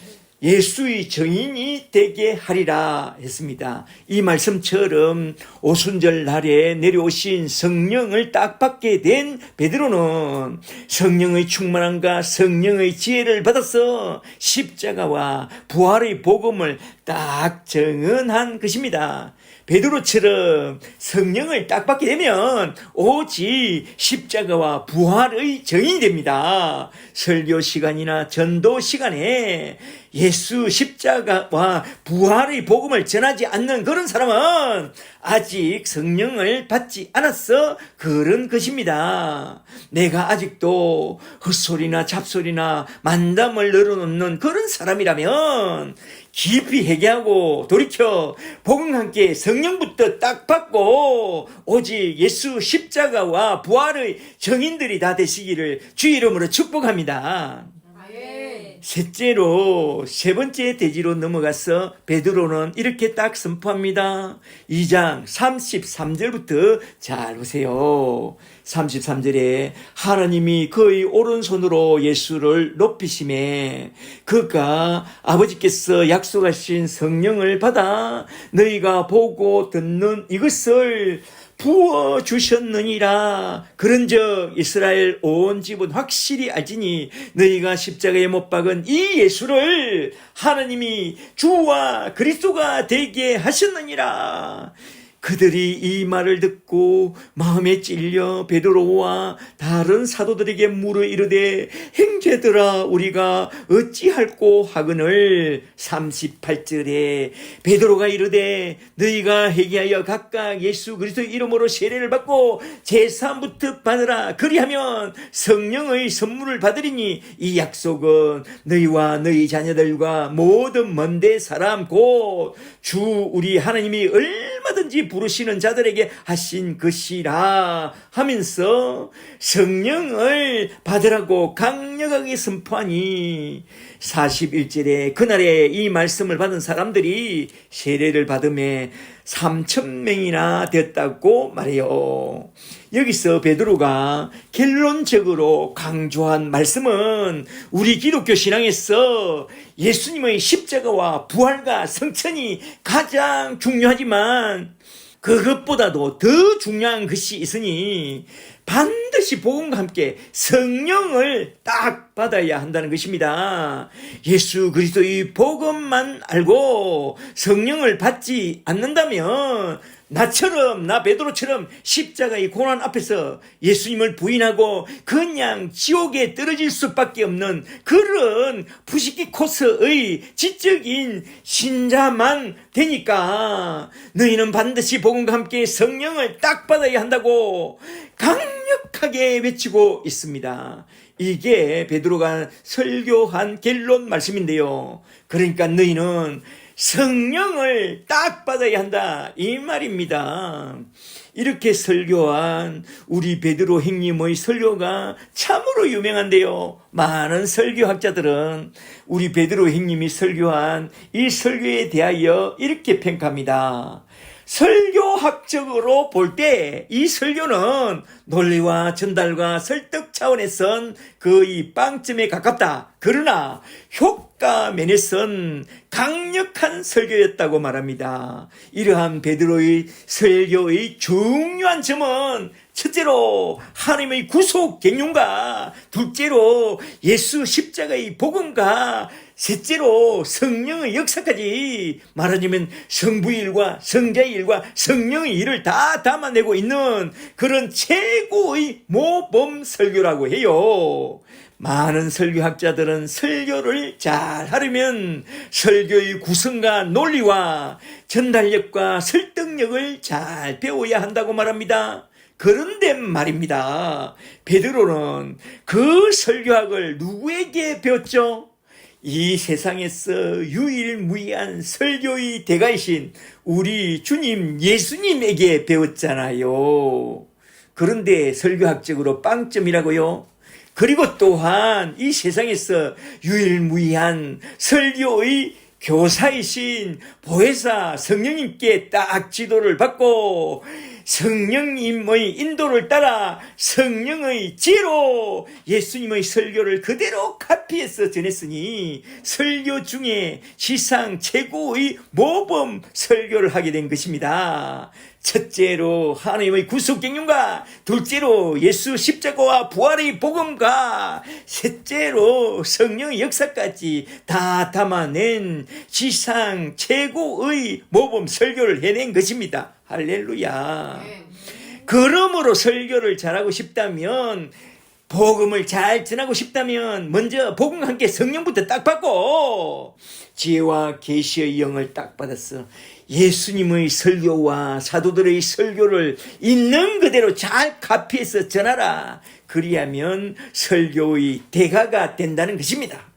예수의 증인이 되게 하리라 했습니다. 이 말씀처럼 오순절 날에 내려오신 성령을 딱 받게 된 베드로는 성령의 충만함과 성령의 지혜를 받아서 십자가와 부활의 복음을 딱 증언한 것입니다. 베드로처럼 성령을 딱 받게 되면 오직 십자가와 부활의 증인이 됩니다. 설교 시간이나 전도 시간에 예수 십자가와 부활의 복음을 전하지 않는 그런 사람은 아직 성령을 받지 않았어 그런 것입니다. 내가 아직도 헛소리나 잡소리나 만담을 늘어놓는 그런 사람이라면 깊이 회개하고 돌이켜 복음과 함께 성령부터 딱 받고 오직 예수 십자가와 부활의 증인들이 다 되시기를 주의 이름으로 축복합니다. 셋째로 세 번째 대지로 넘어가서 베드로는 이렇게 딱 선포합니다. 2장 33절부터 잘 보세요. 33절에 하나님이 그의 오른손으로 예수를 높이심에 그가 아버지께서 약속하신 성령을 받아 너희가 보고 듣는 이것을 부어주셨느니라. 그런즉 이스라엘 온 집은 확실히 알지니 너희가 십자가에 못 박은 이 예수를 하나님이 주와 그리스도가 되게 하셨느니라. 그들이 이 말을 듣고 마음에 찔려 베드로와 다른 사도들에게 물어 이르되 형제들아 우리가 어찌할꼬 하거늘. 38절에 베드로가 이르되 너희가 회개하여 각각 예수 그리스도의 이름으로 세례를 받고 제사함부터 받으라. 그리하면 성령의 선물을 받으리니 이 약속은 너희와 너희 자녀들과 모든 먼데 사람 곧 주 우리 하나님이 얼마든지 부르시는 자들에게 하신 것이라 하면서 성령을 받으라고 강력하게 선포하니 41절에 그날에 이 말씀을 받은 사람들이 세례를 받음에 3,000명이나 되었다고 말해요. 여기서 베드로가 결론적으로 강조한 말씀은 우리 기독교 신앙에서 예수님의 십자가와 부활과 성천이 가장 중요하지만 그것보다도 더 중요한 것이 있으니 반드시 복음과 함께 성령을 딱 받아야 한다는 것입니다. 예수 그리스도의 복음만 알고 성령을 받지 않는다면 나 베드로처럼 십자가의 고난 앞에서 예수님을 부인하고 그냥 지옥에 떨어질 수밖에 없는 그런 부식기 코스의 지적인 신자만 되니까 너희는 반드시 복음과 함께 성령을 딱 받아야 한다고 강력하게 외치고 있습니다. 이게 베드로가 설교한 결론 말씀인데요. 그러니까 너희는 성령을 딱 받아야 한다 이 말입니다. 이렇게 설교한 우리 베드로 형님의 설교가 참으로 유명한데요. 많은 설교학자들은 우리 베드로 형님이 설교한 이 설교에 대하여 이렇게 평가합니다. 설교학적으로 볼 때 이 설교는 논리와 전달과 설득 차원에선 거의 빵점에 가깝다. 그러나 효과 면에선 강력한 설교였다고 말합니다. 이러한 베드로의 설교의 중요한 점은 첫째로 하나님의 구속 경륜과 둘째로 예수 십자가의 복음과 셋째로 성령의 역사까지 말하자면 성부의 일과 성자의 일과 성령의 일을 다 담아내고 있는 그런 최고의 모범 설교라고 해요. 많은 설교학자들은 설교를 잘 하려면 설교의 구성과 논리와 전달력과 설득력을 잘 배워야 한다고 말합니다. 그런데 말입니다. 베드로는 그 설교학을 누구에게 배웠죠? 이 세상에서 유일무이한 설교의 대가이신 우리 주님 예수님에게 배웠잖아요. 그런데 설교학적으로 빵점이라고요? 그리고 또한 이 세상에서 유일무이한 설교의 교사이신 보혜사 성령님께 딱 지도를 받고 성령님의 인도를 따라 성령의 지혜로 예수님의 설교를 그대로 카피해서 전했으니 설교 중에 지상 최고의 모범 설교를 하게 된 것입니다. 첫째로 하나님의 구속 경륜과, 둘째로 예수 십자가와 부활의 복음과, 셋째로 성령의 역사까지 다 담아낸 지상 최고의 모범 설교를 해낸 것입니다. 할렐루야. 그러므로 설교를 잘하고 싶다면, 복음을 잘 전하고 싶다면 먼저 복음과 함께 성령부터 딱 받고 지혜와 계시의 영을 딱 받았어. 예수님의 설교와 사도들의 설교를 있는 그대로 잘 카피해서 전하라. 그리하면 설교의 대가가 된다는 것입니다.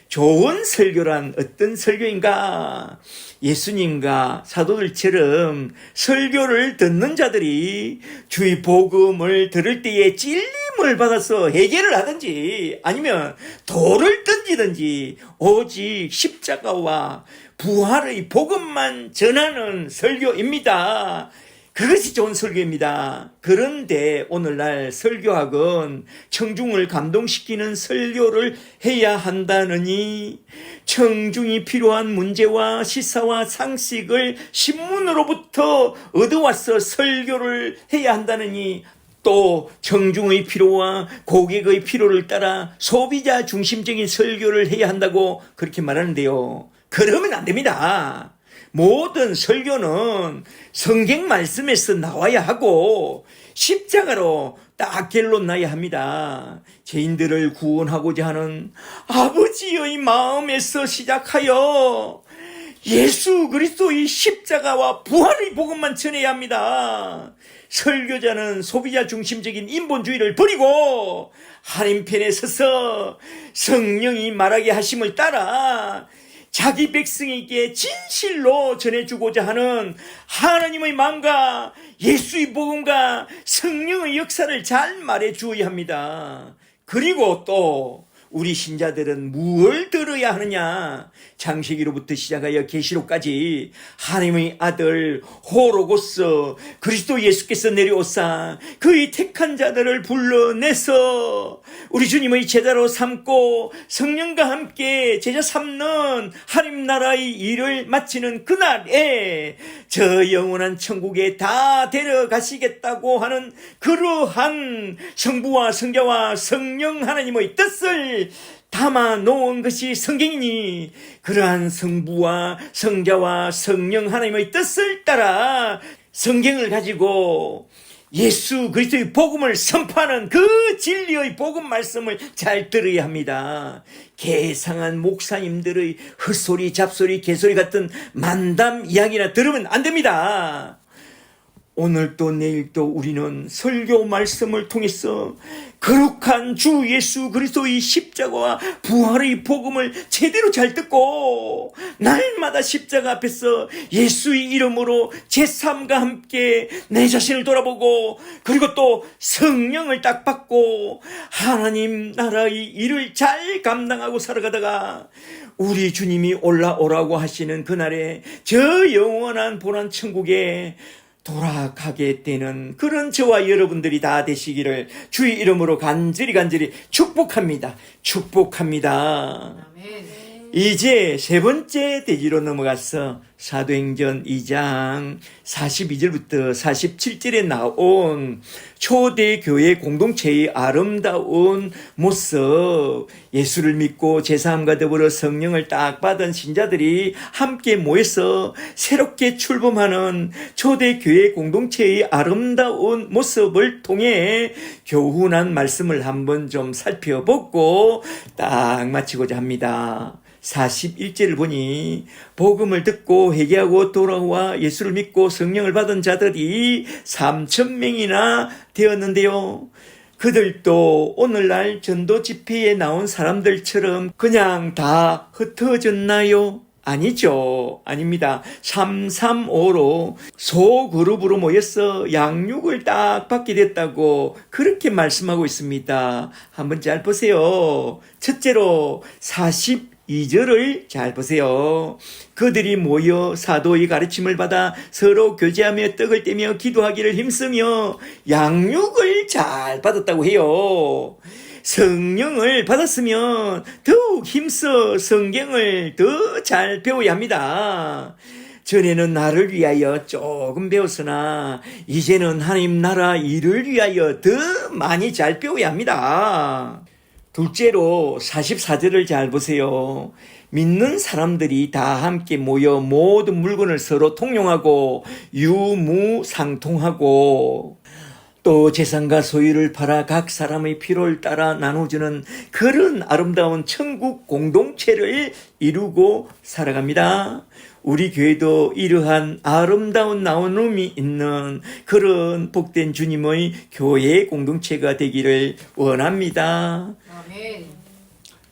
좋은 설교란 어떤 설교인가? 예수님과 사도들처럼 설교를 듣는 자들이 주의 복음을 들을 때에 찔림을 받아서 해결을 하든지 아니면 돌을 던지든지 오직 십자가와 부활의 복음만 전하는 설교입니다. 그것이 좋은 설교입니다. 그런데 오늘날 설교학은 청중을 감동시키는 설교를 해야 한다느니 청중이 필요한 문제와 시사와 상식을 신문으로부터 얻어와서 설교를 해야 한다느니 또 청중의 필요와 고객의 필요를 따라 소비자 중심적인 설교를 해야 한다고 그렇게 말하는데요. 그러면 안 됩니다. 모든 설교는 성경 말씀에서 나와야 하고 십자가로 딱 결론 나야 합니다. 죄인들을 구원하고자 하는 아버지의 마음에서 시작하여 예수 그리스도의 십자가와 부활의 복음만 전해야 합니다. 설교자는 소비자 중심적인 인본주의를 버리고 하나님 편에 서서 성령이 말하게 하심을 따라 자기 백성에게 진실로 전해주고자 하는 하나님의 마음과 예수의 복음과 성령의 역사를 잘 말해 주어야 합니다. 그리고 또 우리 신자들은 무엇을 들어야 하느냐? 창세기로부터 시작하여 계시록까지 하나님의 아들 호로고스 그리스도 예수께서 내려오사 그의 택한 자들을 불러내서 우리 주님의 제자로 삼고 성령과 함께 제자 삼는 하나님 나라의 일을 마치는 그날에 저 영원한 천국에 다 데려가시겠다고 하는 그러한 성부와 성자와 성령 하나님의 뜻을 담아 놓은 것이 성경이니 그러한 성부와 성자와 성령 하나님의 뜻을 따라 성경을 가지고 예수 그리스도의 복음을 선포하는 그 진리의 복음 말씀을 잘 들어야 합니다. 개상한 목사님들의 헛소리 잡소리 개소리 같은 만담 이야기나 들으면 안 됩니다. 오늘도 내일도 우리는 설교 말씀을 통해서 거룩한 주 예수 그리스도의 십자가와 부활의 복음을 제대로 잘 듣고 날마다 십자가 앞에서 예수의 이름으로 제3과 함께 내 자신을 돌아보고 그리고 또 성령을 딱 받고 하나님 나라의 일을 잘 감당하고 살아가다가 우리 주님이 올라오라고 하시는 그날에 저 영원한 보란 천국에 돌아가게 되는 그런 저와 여러분들이 다 되시기를 주의 이름으로 간절히 축복합니다. 아멘. 이제 세 번째 대지로 넘어가서 사도행전 2장 42절부터 47절에 나온 초대교회 공동체의 아름다운 모습, 예수를 믿고 제사함과 더불어 성령을 딱 받은 신자들이 함께 모여서 새롭게 출범하는 초대교회 공동체의 아름다운 모습을 통해 교훈한 말씀을 한번 좀 살펴보고 딱 마치고자 합니다. 41절을 보니 복음을 듣고 회개하고 돌아와 예수를 믿고 성령을 받은 자들이 3,000명이나 되었는데요. 그들도 오늘날 전도 집회에 나온 사람들처럼 그냥 다 흩어졌나요? 아니죠. 아닙니다. 335로 소그룹으로 모여서 양육을 딱 받게 됐다고 그렇게 말씀하고 있습니다. 한번 잘 보세요. 첫째로 41 2절을 잘 보세요. 그들이 모여 사도의 가르침을 받아 서로 교제하며 떡을 떼며 기도하기를 힘쓰며 양육을 잘 받았다고 해요. 성령을 받았으면 더욱 힘써 성경을 더 잘 배워야 합니다. 전에는 나를 위하여 조금 배웠으나 이제는 하나님 나라 일을 위하여 더 많이 잘 배워야 합니다. 둘째로 44절을 잘 보세요. 믿는 사람들이 다 함께 모여 모든 물건을 서로 통용하고 유무상통하고 또 재산과 소유를 팔아 각 사람의 필요를 따라 나눠주는 그런 아름다운 천국 공동체를 이루고 살아갑니다. 우리 교회도 이러한 아름다운 나눔이 있는 그런 복된 주님의 교회 공동체가 되기를 원합니다. 아멘.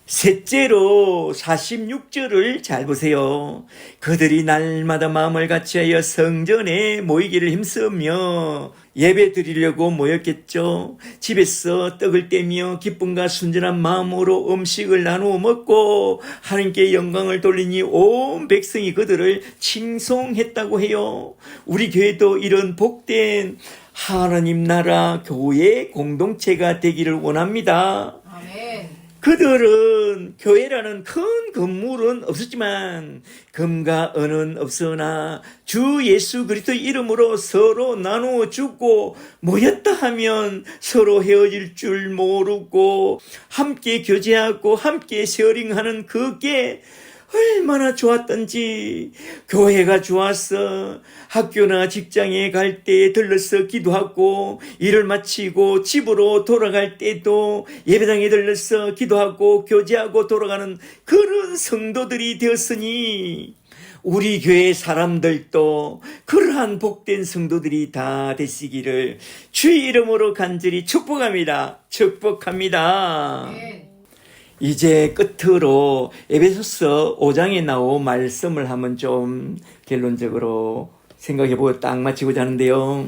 셋째로 46절을 잘 보세요. 그들이 날마다 마음을 같이하여 성전에 모이기를 힘쓰며 예배 드리려고 모였겠죠. 집에서 떡을 떼며 기쁨과 순전한 마음으로 음식을 나누어 먹고 하나님께 영광을 돌리니 온 백성이 그들을 칭송했다고 해요. 우리 교회도 이런 복된 하나님 나라 교회 공동체가 되기를 원합니다. 아멘. 그들은 교회라는 큰 건물은 없었지만 금과 은은 없으나 주 예수 그리스도의 이름으로 서로 나누어 주고 모였다 하면 서로 헤어질 줄 모르고 함께 교제하고 함께 쉐어링하는 그게 얼마나 좋았던지. 교회가 좋았어. 학교나 직장에 갈 때 들러서 기도하고 일을 마치고 집으로 돌아갈 때도 예배당에 들러서 기도하고 교제하고 돌아가는 그런 성도들이 되었으니 우리 교회 사람들도 그러한 복된 성도들이 다 되시기를 주의 이름으로 간절히 축복합니다. 축복합니다. 아멘. 이제 끝으로 에베소서 5장에 나온 말씀을 한번 좀 결론적으로 생각해보고 딱 마치고자 하는데요.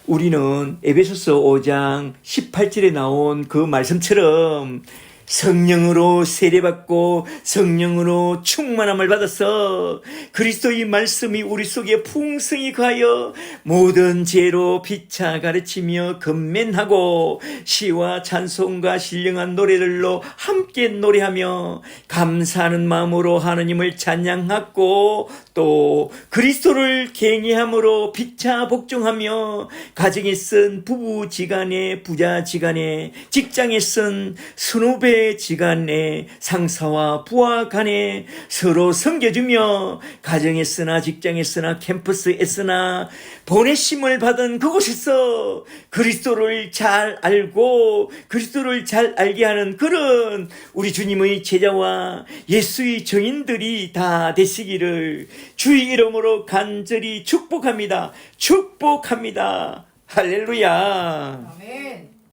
우리는 에베소서 5장 18절에 나온 그 말씀처럼 성령으로 세례받고 성령으로 충만함을 받아서 그리스도의 말씀이 우리 속에 풍성히 가여 모든 죄로 피차 가르치며 건면하고 시와 찬송과 신령한 노래들로 함께 노래하며 감사하는 마음으로 하나님을 찬양하고 또 그리스도를 경외함으로 피차 복종하며 가정에 쓴 부부지간에 부자지간에 직장에 쓴 선후배 지간에 상사와 부하 간에 서로 섬겨주며 가정에 쓰나 직장에 쓰나 캠퍼스에 쓰나 보내심을 받은 그곳에서 그리스도를 잘 알고 그리스도를 잘 알게 하는 그런 우리 주님의 제자와 예수의 증인들이 다 되시기를 주의 이름으로 간절히 축복합니다. 축복합니다. 할렐루야. 아멘.